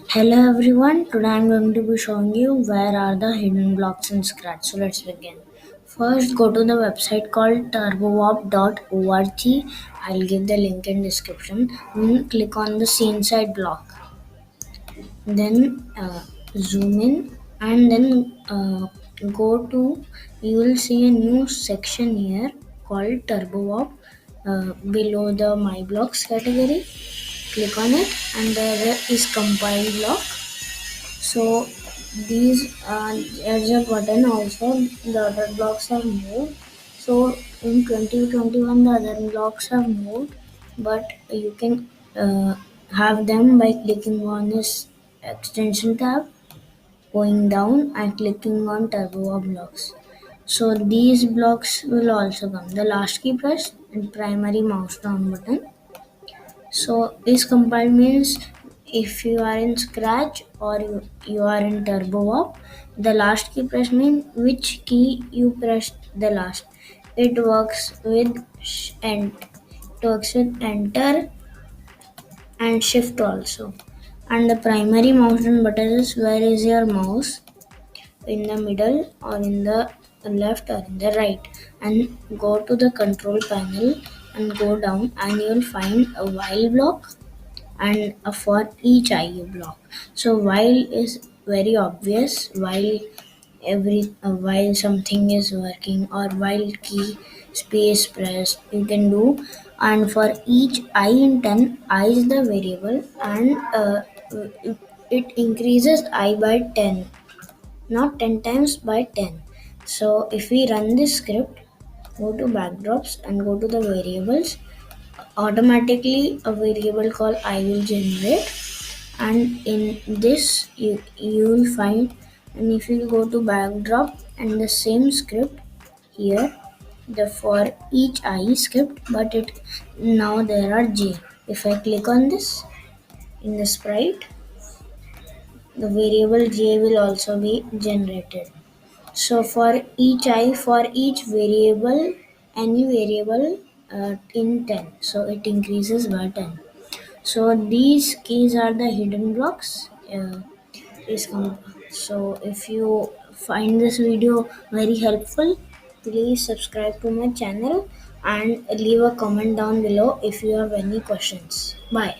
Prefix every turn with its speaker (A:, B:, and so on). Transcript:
A: Hello everyone, today I'm going to be showing you where are the hidden blocks in Scratch. So let's begin. First go to the website called TurboWarp.org. I'll give the link in description. Then click on the scene side block. Then zoom in and then go to, you will see a new section here called TurboWarp below the My Blocks category. Click on it and there is compile block. So these as a button also the other blocks have moved. So in 2021 the other blocks have moved, but you can have them by clicking on this extension tab, going down and clicking on turbo blocks. So these blocks will also come. The last key press and primary mouse down button. So this compile means if you are in Scratch or you are in TurboWarp, the last key press means which key you pressed the last. It works with Enter and Shift also. And the primary mouse button is where is your mouse, in the middle or in the left or in the right, and go to the control panel and go down and you will find a while block and for each IU block. So while is very obvious while something is working or while key space press you can do, and for each I in 10 I is the variable and it increases I by 10, not 10 times by 10. So if we run this script, go to backdrops and go to the variables, automatically a variable called I will generate, and in this you will find, and if you go to backdrop and the same script here, the for each I script, but it now there are j. If I click on this in the sprite, the variable j will also be generated. So for each variable, any variable in 10, so it increases by 10. So these keys are the hidden blocks. So if you find this video very helpful, please subscribe to my channel and leave a comment down below if you have any questions. Bye.